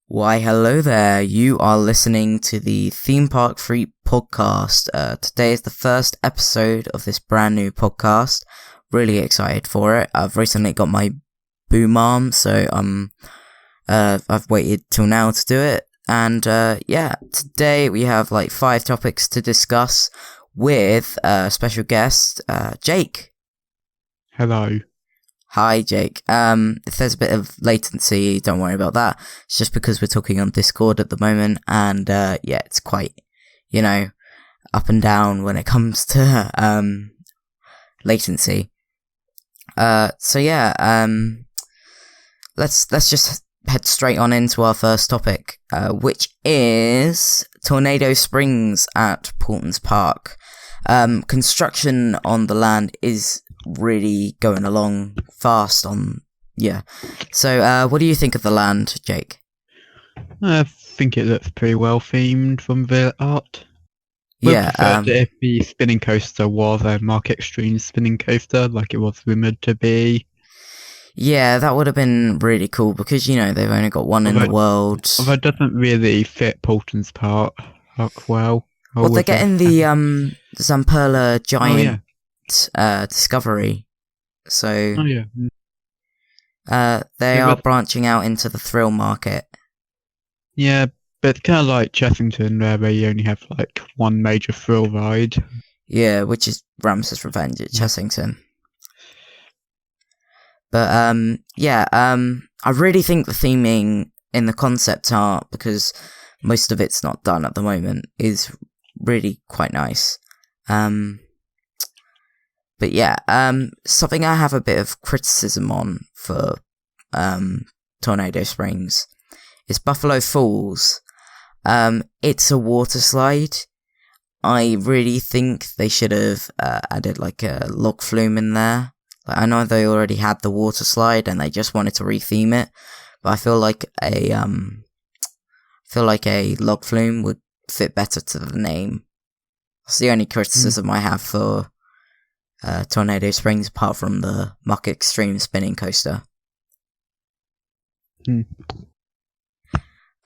Why, hello there. You are listening to the ThemeParkFreak podcast. Today is the first episode of this brand new podcast. Really excited for it. I've recently got my boom arm, so I've waited till now to do it. And today we have like 5 topics to discuss with a special guest, Jake. Hello. Hi, Jake. If there's a bit of latency, don't worry about that. It's just because we're talking on Discord at the moment, and it's quite, up and down when it comes to latency. Let's just head straight on into our first topic, which is Tornado Springs at Portons Park. Construction on the land is really going along fast So what do you think of the land, Jake? I think it looks pretty well themed from the art. If the spinning coaster was a Mark Extreme spinning coaster like it was rumoured to be. Yeah, that would have been really cool because, they've only got one in the world. Although it doesn't really fit Portons Park well. Well, they're getting the Zamperla giant Discovery. So they are branching out into the thrill market. Yeah, but it's kind of like Chessington, where you only have like one major thrill ride. Yeah, which is Ramses' Revenge at Chessington. But I really think the theming in the concept art, because most of it's not done at the moment, is really quite nice. Something I have a bit of criticism on for Tornado Springs is Buffalo Falls. It's a water slide. I really think they should have added like a log flume in there. Like, I know they already had the water slide and they just wanted to retheme it, but I feel like a log flume would fit better to the name. That's the only criticism I have for Tornado Springs, apart from the Muck Extreme spinning coaster.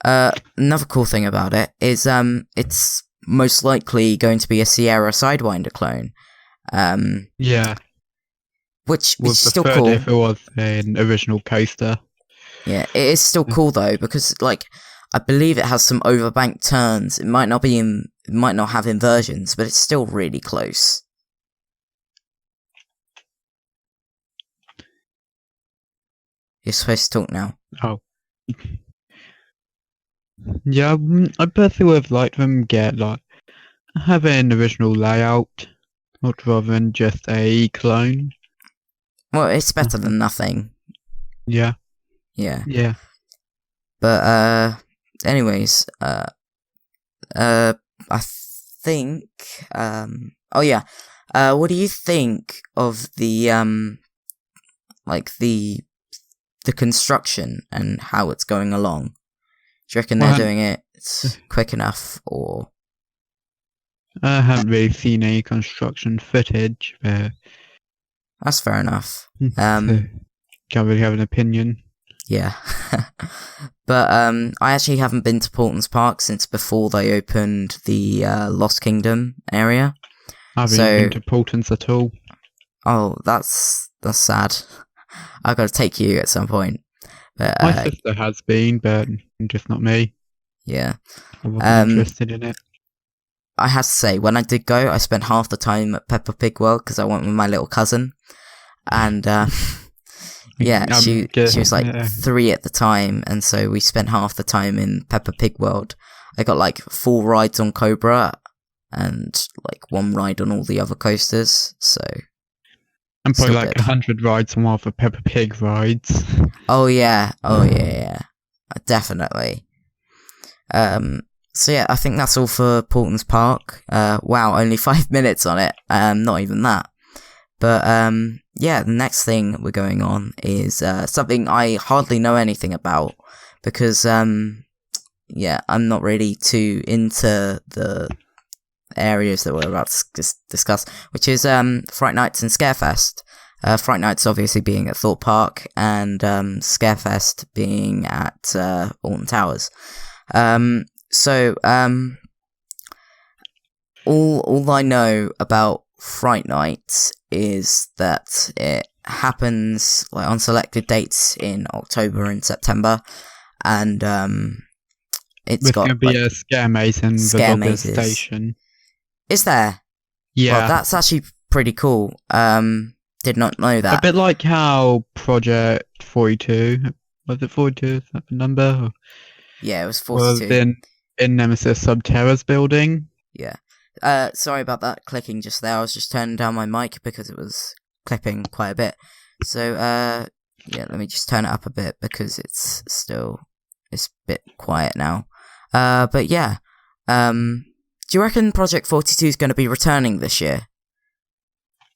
Another cool thing about it is it's most likely going to be a Sierra Sidewinder clone. Which is still cool. If it was an original coaster. Yeah, it is still cool though, because I believe it has some overbanked turns. It might not have inversions, but it's still really close. You're supposed to talk now. Oh. Yeah, I personally would have liked them have an original layout, rather than just a clone. Well, it's better than nothing. Yeah. But anyways, I think what do you think of the the construction and how it's going along? Do you reckon they're doing it quick enough, or? I haven't really seen any construction footage, but that's fair enough. Can't really have an opinion. Yeah. But I actually haven't been to Portons Park since before they opened the Lost Kingdom area. I haven't been to Portons at all. Oh, that's sad. I've got to take you at some point. But, my sister has been, but just not me. Yeah. I wasn't interested in it. I have to say, when I did go, I spent half the time at Peppa Pig World because I went with my little cousin. And she was like 3 at the time, and so we spent half the time in Peppa Pig World. I got like 4 rides on Cobra and like 1 ride on all the other coasters, so... And probably like 100 rides on one of the Peppa Pig rides. Oh yeah, definitely. I think that's all for Portons Park. Wow, only 5 minutes on it. Not even that. But the next thing we're going on is something I hardly know anything about because I'm not really too into the areas that we're about to discuss, which is Fright Nights and Scarefest. Fright Nights obviously being at Thorpe Park, and Scarefest being at Alton Towers. All I know about Fright Nights is that it happens like on selected dates in October and September, and it's got going to be a scare maze in the Dobbers station. Is there? Yeah. Well, that's actually pretty cool. Did not know that. A bit like how Project 42, was it 42? Is that the number? Or yeah, it was 42. Was in Nemesis Subterra's building. Yeah. Sorry about that clicking just there. I was just turning down my mic because it was clipping quite a bit. So, yeah, let me just turn it up a bit because it's a bit quiet now. But yeah, do you reckon Project 42 is going to be returning this year?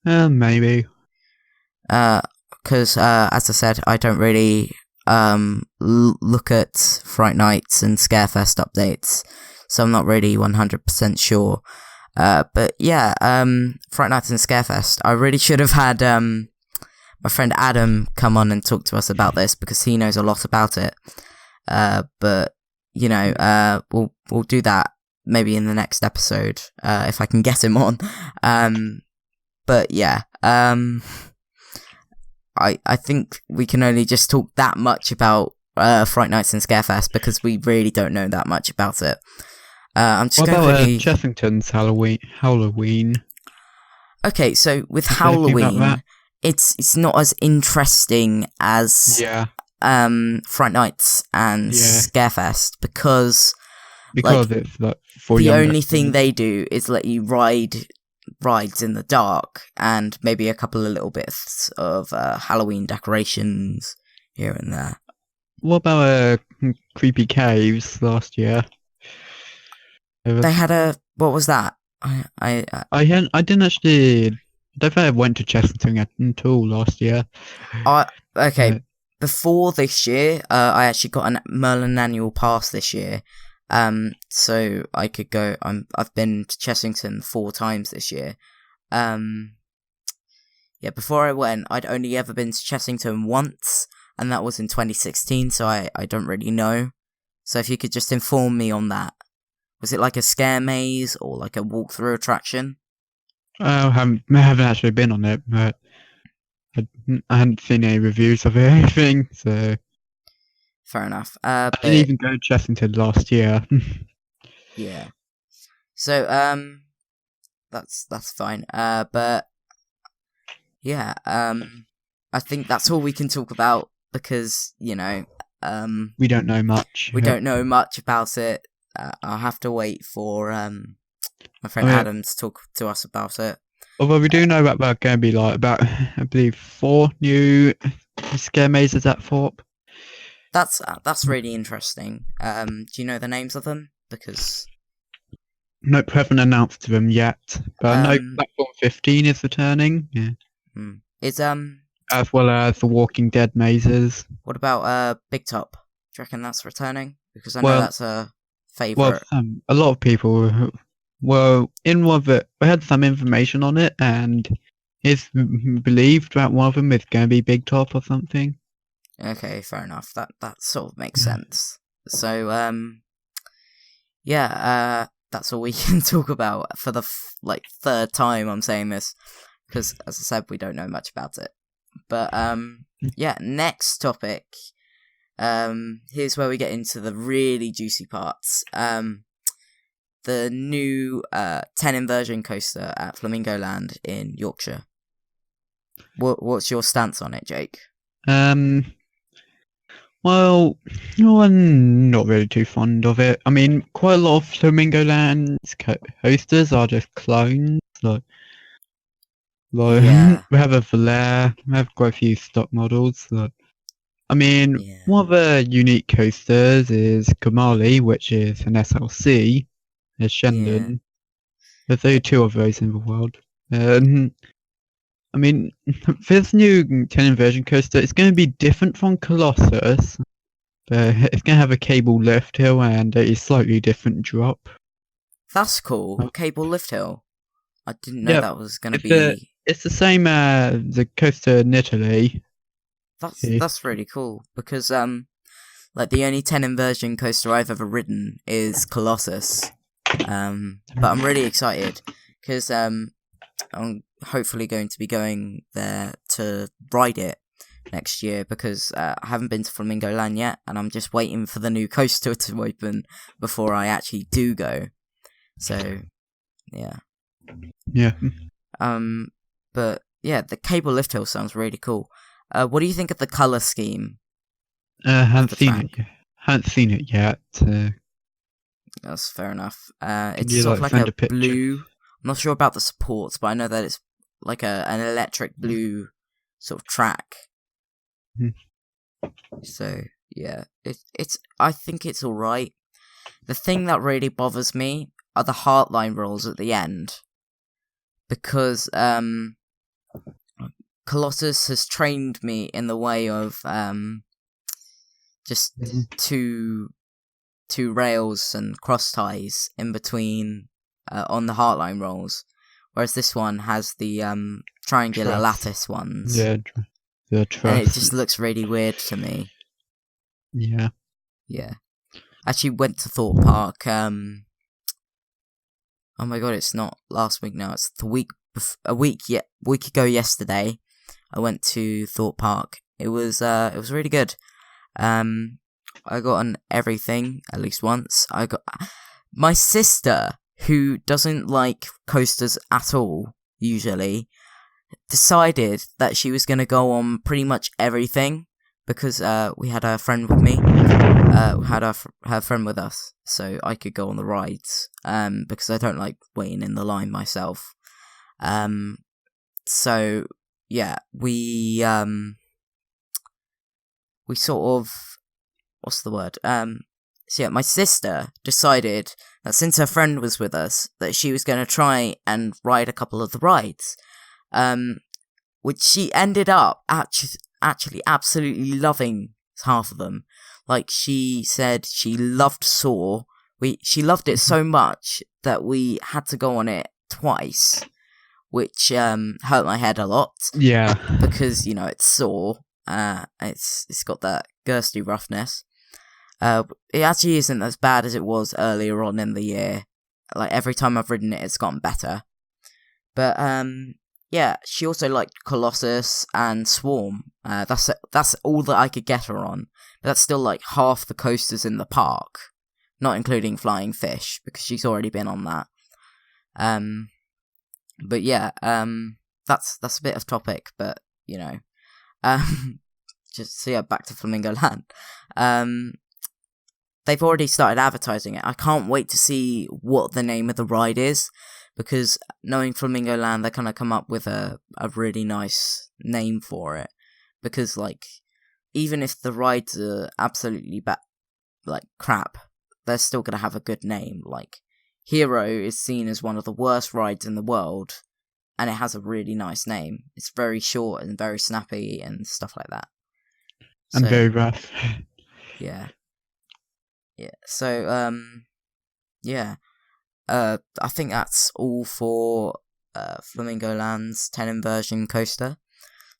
Maybe. Because, as I said, I don't really look at Fright Nights and Scarefest updates, so I'm not really 100% sure. But yeah, Fright Nights and Scarefest, I really should have had my friend Adam come on and talk to us about this because he knows a lot about it. But you know, we'll do that maybe in the next episode if I can get him on. But yeah, I think we can only just talk that much about Fright Nights and Scarefest because we really don't know that much about it. I'm just what going about to Chessington's Halloween? Okay, so with Halloween, it's not as interesting as Fright Nights and Scarefest because it's like for the only thing they do is let you ride rides in the dark and maybe a couple of little bits of Halloween decorations here and there. What about Creepy Caves last year? They had what was that? I didn't actually. I don't think I went to Chessington until last year. Okay. Before this year, I actually got a Merlin annual pass this year. So I could go. I've been to Chessington 4 times this year. Yeah, before I went, I'd only ever been to Chessington once, and that was in 2016. So I don't really know. So if you could just inform me on that. Was it like a scare maze or like a walkthrough attraction? I haven't actually been on it, but I hadn't seen any reviews of it or anything, so... Fair enough. I didn't even go to Chessington last year. Yeah. So, that's fine. But, yeah, I think that's all we can talk about because, you know, we don't know much. We don't know much about it. I'll have to wait for my friend Adam to talk to us about it. Although we do know that there are going to be about I believe 4 new scare mazes at Thorpe. That's really interesting. Do you know the names of them? Because nope, haven't announced them yet. But I know Platform 15 is returning. Yeah. Is as well as the Walking Dead mazes. What about Big Top? Do you reckon that's returning? Because I know that's a favourite. Well, a lot of people were in one of it. We had some information on it, and it's believed that one of them is going to be Big Top or something. Okay, fair enough. That sort of makes sense. So, that's all we can talk about for the third time I'm saying this, because as I said, we don't know much about it. But yeah, next topic. Here's where we get into the really juicy parts. The new 10 inversion coaster at Flamingo Land in Yorkshire. What's your stance on it, Jake? Well, I'm not really too fond of it. I mean, quite a lot of Flamingo Land's coasters are just clones. Like Yeah. we have a Valair, we have quite a few stock models. I mean, one of the unique coasters is Kamali, which is an SLC. There's Shendon. Yeah. There's only 2 of those in the world. I mean, this new 10 inversion coaster, it's going to be different from Colossus. But it's going to have a cable lift hill and a slightly different drop. That's cool. Cable lift hill. I didn't know that was going to be... It's the same the coaster in Italy. That's really cool because like the only 10 inversion coaster I've ever ridden is Colossus. But I'm really excited because I'm hopefully going to be going there to ride it next year because I haven't been to Flamingo Land yet, and I'm just waiting for the new coaster to open before I actually do go. So, yeah. Yeah. But yeah, the cable lift hill sounds really cool. What do you think of the color scheme? Haven't seen it yet. Haven't seen it yet. That's fair enough. Can It's you sort of like find a a picture? blue. I'm not sure about the supports, but I know that it's like an electric blue sort of track. So yeah, it's. I think it's all right. The thing that really bothers me are the heartline rolls at the end, because Colossus has trained me in the way of just two rails and cross ties in between on the heartline rolls, whereas this one has the triangular lattice ones. Yeah, the truss. And it just looks really weird to me. Yeah. Yeah. Actually went to Thorpe Park. Oh my god, it's not last week now. It's the week week ago yesterday. I went to Thorpe Park. It was really good. I got on everything at least once. I got my sister, who doesn't like coasters at all usually, decided that she was gonna go on pretty much everything because we had her friend with me. We had her friend with us, so I could go on the rides. Because I don't like waiting in the line myself. So yeah, we sort of, what's the word? So yeah, my sister decided that since her friend was with us, that she was going to try and ride a couple of the rides. Which she ended up actually absolutely loving half of them. Like, she said she loved Saw. She loved it so much that we had to go on it twice, which hurt my head a lot. Yeah. Because, you know, it's Saw. It's got that girsty roughness. It actually isn't as bad as it was earlier on in the year. Like, every time I've ridden it, it's gotten better. But yeah, she also liked Colossus and Swarm. That's all that I could get her on. But that's still like half the coasters in the park, not including Flying Fish, because she's already been on that. But yeah, that's a bit off topic, but you know, just so yeah, back to Flamingo Land. They've already started advertising it. I can't wait to see what the name of the ride is, because knowing Flamingo Land, they're gonna come up with a really nice name for it. Because like, even if the rides are absolutely crap, they're still gonna have a good name. Like, Hero is seen as one of the worst rides in the world, and it has a really nice name. It's very short and very snappy and stuff like that. And very rough. Yeah. Yeah. So, yeah. I think that's all for Flamingo Land's 10 inversion coaster.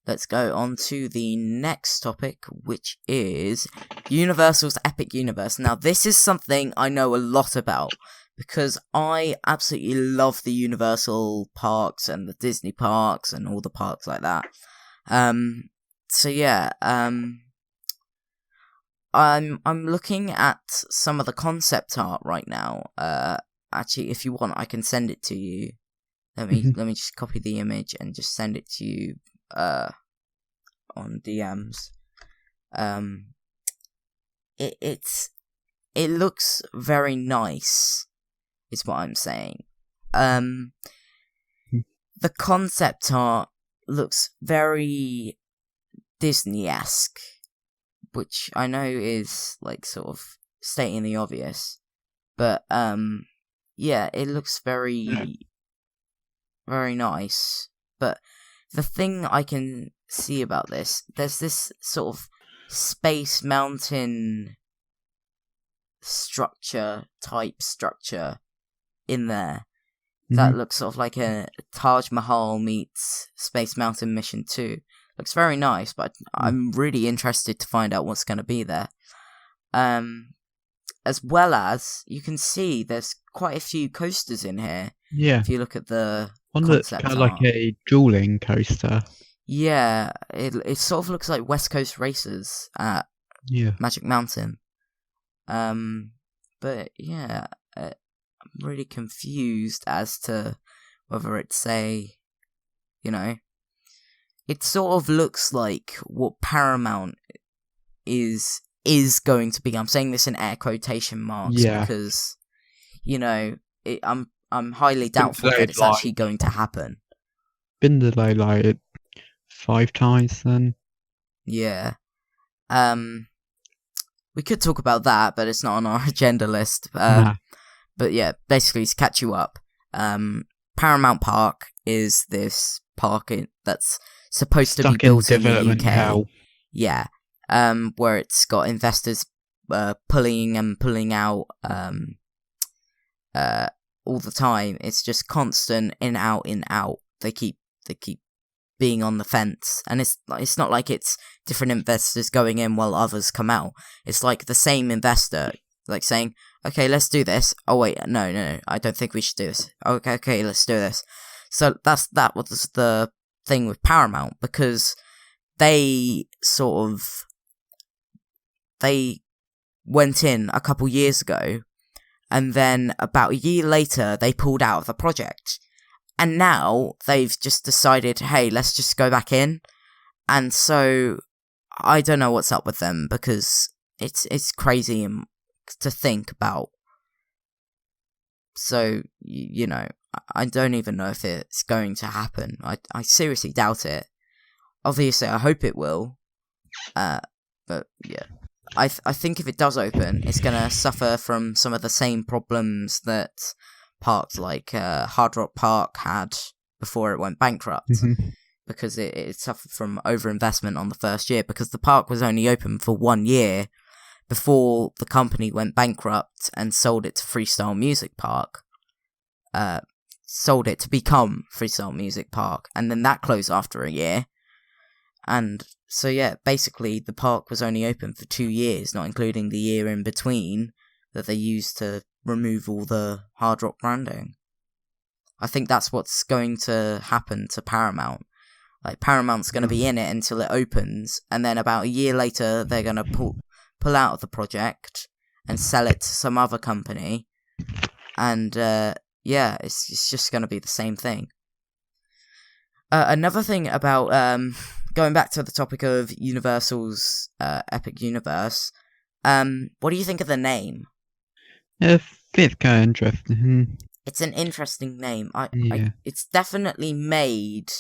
Let's go on to the next topic, which is Universal's Epic Universe. Now, this is something I know a lot about, because I absolutely love the Universal parks and the Disney parks and all the parks like that. So yeah, I'm looking at some of the concept art right now. Actually, if you want, I can send it to you. Let me just copy the image and just send it to you on DMs. It looks very nice, is what I'm saying. The concept art looks very Disney-esque, which I know is like sort of stating the obvious, but yeah, it looks very very nice. But the thing I can see about this, there's this sort of Space Mountain type structure in there, that looks sort of like a Taj Mahal meets Space Mountain Mission 2. Looks very nice, but I'm really interested to find out what's going to be there. As well as, you can see there's quite a few coasters in here. Yeah. If you look at the One that's concept kind of art. like a dueling coaster. Yeah, it sort of looks like West Coast Racers at Magic Mountain. But yeah, I'm really confused as to whether it's it sort of looks like what Paramount is going to be. I'm saying this in air quotation marks because, I'm highly doubtul that it's actually going to happen. Been delayed like 5 times then. Yeah. We could talk about that, but it's not on our agenda list. But yeah, basically to catch you up, Paramount Park is this park that's supposed to be built in the UK. Hell. Yeah. Where it's got investors pulling out all the time. It's just constant in out. They keep being on the fence, and it's not like it's different investors going in while others come out. It's like the same investor, like saying, "Okay, let's do this." Oh wait, no, I don't think we should do this. Okay, let's do this. So that was the thing with Paramount, because they went in a couple years ago, and then about a year later they pulled out of the project. And now they've just decided, hey, let's just go back in. And so I don't know what's up with them, because it's crazy to think about. So, I don't even know if it's going to happen. I seriously doubt it. Obviously, I hope it will. But yeah, I think if it does open, it's going to suffer from some of the same problems that parks like Hard Rock Park had before it went bankrupt, because it suffered from overinvestment on the first year, because the park was only open for 1 year before the company went bankrupt and sold it to Freestyle Music Park, sold it to become Freestyle Music Park, and then that closed after a year. And so yeah, basically the park was only open for 2 years, not including the year in between that they used to remove all the Hard Rock branding. I think that's what's going to happen to Paramount. Like, Paramount's going to be in it until it opens, and then about a year later they're going to pull out of the project and sell it to some other company, and it's just going to be the same thing. Another thing about going back to the topic of Universal's Epic Universe, what do you think of the name? It's kind of interesting. It's an interesting name. Yeah. It's definitely made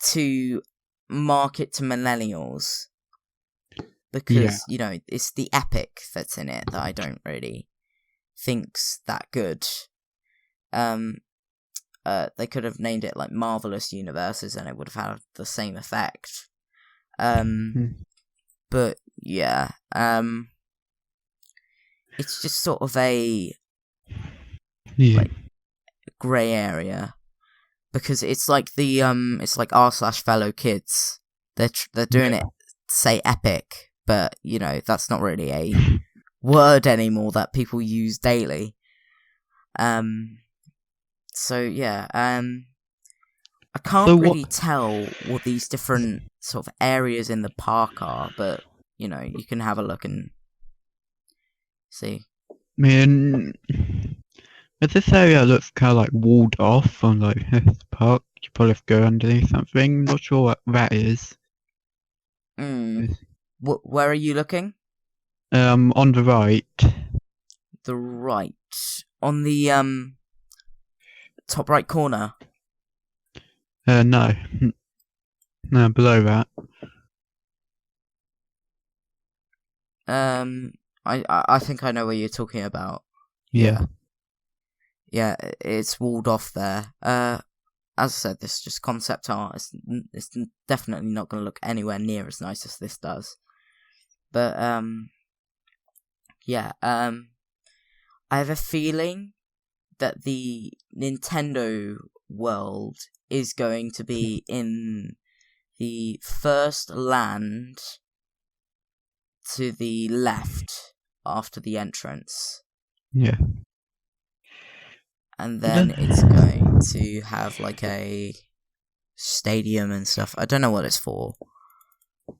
to market to millennials, because it's the epic that's in it that I don't really think's that good. They could have named it like Marvelous Universes and it would have had the same effect. But yeah, it's just sort of a like grey area, because it's like the it's like r/fellow kids. They're doing it to say epic, but that's not really a word anymore that people use daily. So yeah, I can't really tell what these different sort of areas in the park are, but you can have a look and see. But this area looks kind of like walled off from like the park. You probably have to go underneath something. Not sure what that is. Where are you looking? On the right. The right. On the top right corner. No. No, below that. I think I know what you're talking about. Yeah. Yeah, it's walled off there. As I said, this is just concept art. It's definitely not going to look anywhere near as nice as this does. But, I have a feeling that the Nintendo world is going to be in the first land to the left after the entrance. Yeah. And then it's going to have like a stadium and stuff. I don't know what it's for.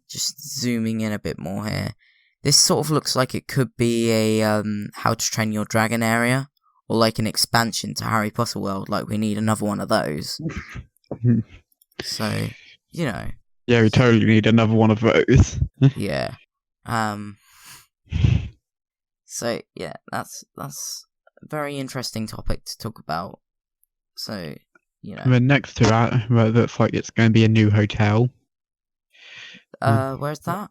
Just zooming in a bit more here. This sort of looks like it could be a How to Train Your Dragon area, or like an expansion to Harry Potter World. Like we need another one of those. So, you know. Yeah, we totally need another one of those. Yeah. So yeah, that's a very interesting topic to talk about. So, you know. And then next to that, well, it looks like it's going to be a new hotel. Where's that?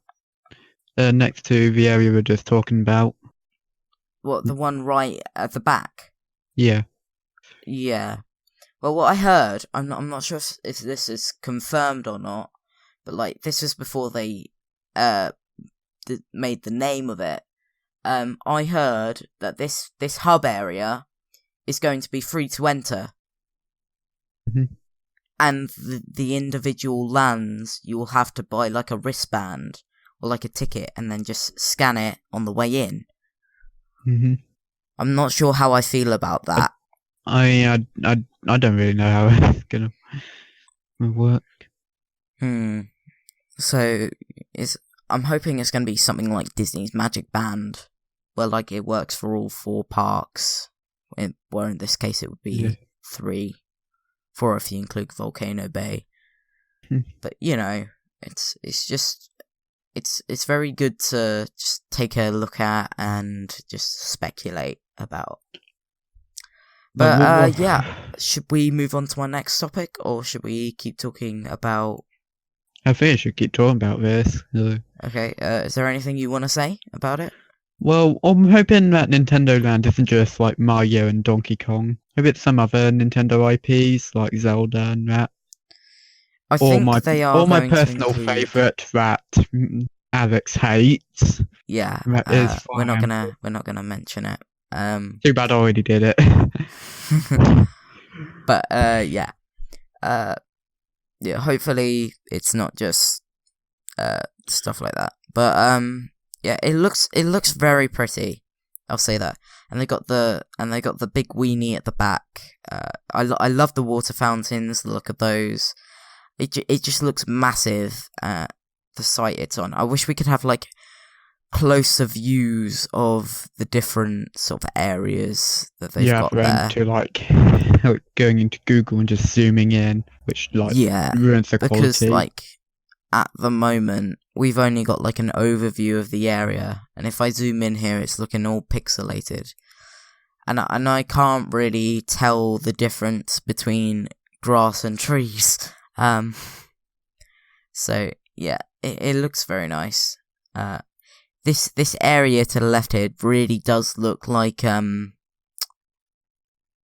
Next to the area we we're just talking about. What, the one right at the back? Yeah. Yeah. Well, what I heard, I'm not sure if this is confirmed or not, but like this was before they made the name of it. I heard that this hub area is going to be free to enter. Mm-hmm. And the individual lands, you will have to buy like a wristband or like a ticket and then just scan it on the way in. Mm-hmm. I'm not sure how I feel about that. I don't really know how it's gonna work. So I'm hoping it's gonna be something like Disney's Magic Band, where like it works for all 4 parks. Where in this case it would be 3, 4 if you include Volcano Bay. But you know, it's very good to just take a look at and just speculate about. But yeah, should we move on to our next topic, or should we keep talking about... I think I should keep talking about this. Okay, is there anything you want to say about it? Well, I'm hoping that Nintendo Land isn't just like Mario and Donkey Kong. Maybe it's some other Nintendo IPs like Zelda and that. I think they are or my personal favourite that Alex hates. Yeah, that is we're not gonna mention it. Too bad I already did it. But yeah, hopefully it's not just stuff like that. But yeah, it looks very pretty. I'll say that. And they got the big weenie at the back. I love the water fountains. The look of those. It just looks massive. The site it's on. I wish we could have like closer views of the different sort of areas that they've got there. To like going into Google and just zooming in, which like ruins the quality. Because like at the moment we've only got like an overview of the area, and if I zoom in here, it's looking all pixelated, and I can't really tell the difference between grass and trees. So yeah, it looks very nice. This area to the left here really does look like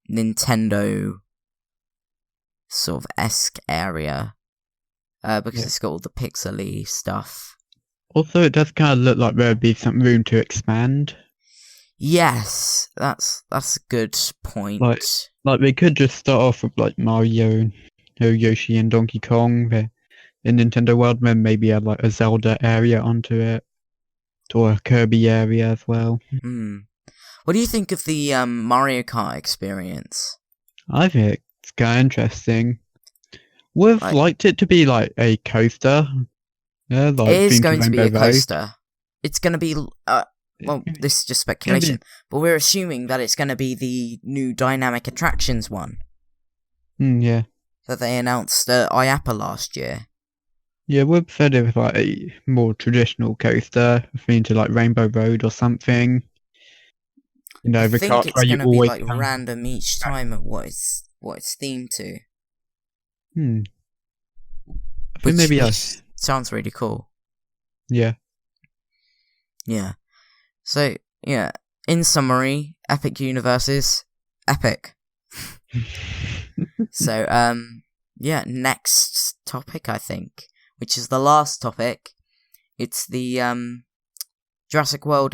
Nintendo sort of esque area, because it's got all the pixely stuff. Also, it does kind of look like there'd be some room to expand. Yes, that's a good point. Like they could just start off with like Mario, Yoshi, and Donkey Kong in Nintendo World, then maybe add like a Zelda area onto it. Or a Kirby area as well. What do you think of the Mario Kart experience? I think it's kind of interesting. Would have liked it to be like a coaster. Yeah, like it is going to be a Rainbow coaster. It's going to be... well, this is just speculation, but we're assuming that it's going to be the new Dynamic Attractions one. Yeah. That they announced at IAPA last year. Yeah, we've said it was like a more traditional coaster, themed to like Rainbow Road or something. You know, I the think cart it's where you going to be always like random each time at what it's themed to. I think maybe sounds really cool. Yeah. Yeah. So yeah, in summary, Epic Universes, epic. So yeah, next topic I think, which is the last topic. It's the Jurassic World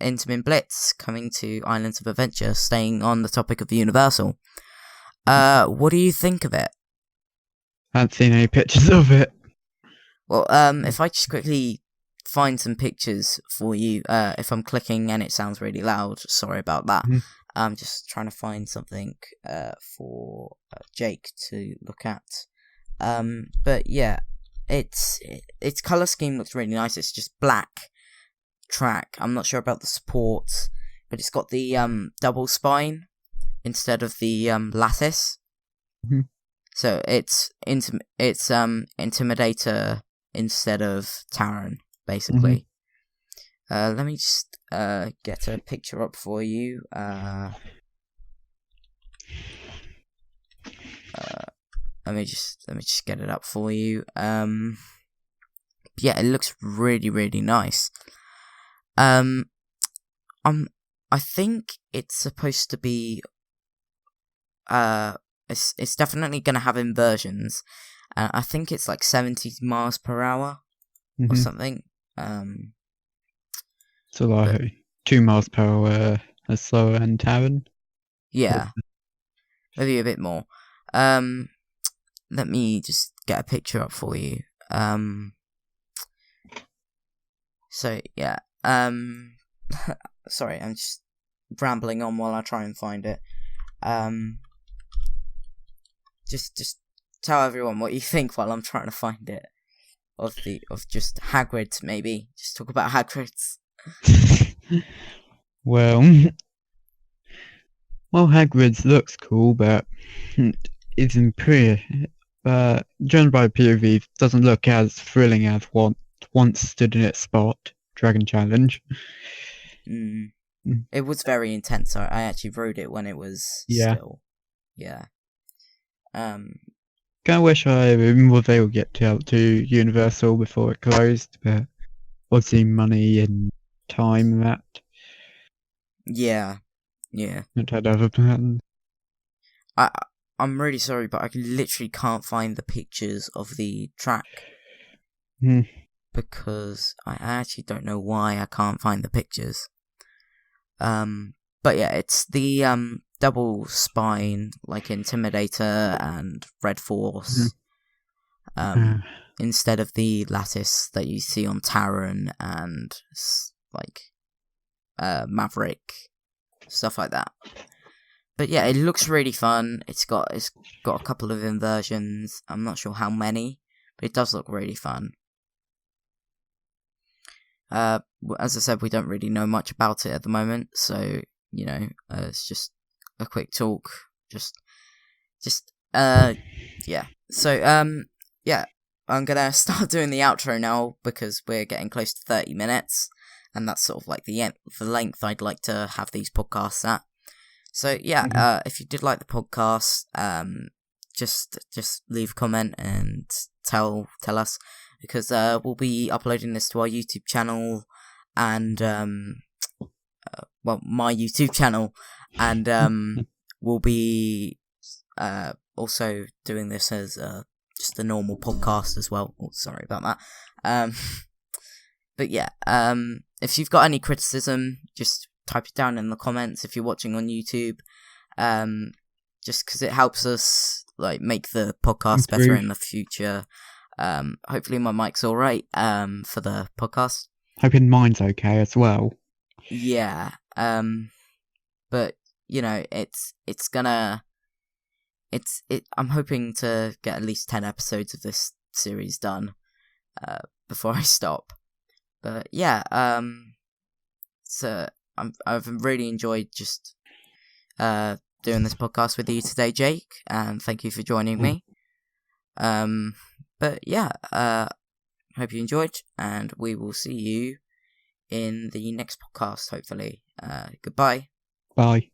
Intamin Blitz coming to Islands of Adventure, staying on the topic of Universal. What do you think of it? I haven't seen any pictures of it. Well, if I just quickly find some pictures for you, if I'm clicking and it sounds really loud, sorry about that. I'm just trying to find something for Jake to look at. But yeah, its color scheme looks really nice. It's just black track. I'm not sure about the support, but it's got the double spine instead of the lattice. So it's Intimidator instead of Terran, basically. Let me just get a picture up for you. Let me just get it up for you. Yeah, it looks really, really nice. I think it's supposed to be. It's definitely gonna have inversions. I think it's like 70 miles per hour or something. So like 2 miles per hour slower than Terran. Yeah, maybe a bit more. Let me just get a picture up for you. So yeah. Sorry, I'm just rambling on while I try and find it. Just tell everyone what you think while I'm trying to find it. Of just Hagrid, maybe. Just talk about Hagrid's. Well, Hagrid's looks cool, but it's in judged by POV, doesn't look as thrilling as what once stood in its spot. Dragon Challenge. It was very intense. I actually wrote it when it was still. Yeah. Kinda wish I was able to get out to Universal before it closed, but obviously money and time and that. Yeah. It had other plans. I'm really sorry, but I literally can't find the pictures of the track. Because I actually don't know why I can't find the pictures. But yeah, it's the double spine, like Intimidator and Red Force, instead of the lattice that you see on Terran and like Maverick, stuff like that. But yeah, it looks really fun. It's got a couple of inversions. I'm not sure how many, but it does look really fun. As I said, we don't really know much about it at the moment, so it's just a quick talk. Yeah. So yeah, I'm gonna start doing the outro now because we're getting close to 30 minutes, and that's sort of like the length I'd like to have these podcasts at. So yeah, if you did like the podcast, just leave a comment and tell us, because we'll be uploading this to our YouTube channel and my YouTube channel, and we'll be also doing this as just a normal podcast as well. Oh, sorry about that. But yeah, if you've got any criticism, just type it down in the comments if you're watching on YouTube, just because it helps us like make the podcast better in the future. Hopefully my mic's alright for the podcast. Hoping mine's okay as well. Yeah, but I'm hoping to get at least 10 episodes of this series done before I stop. But yeah, so I've really enjoyed just doing this podcast with you today, Jake, and thank you for joining me. But yeah, hope you enjoyed, and we will see you in the next podcast, hopefully. Goodbye. Bye.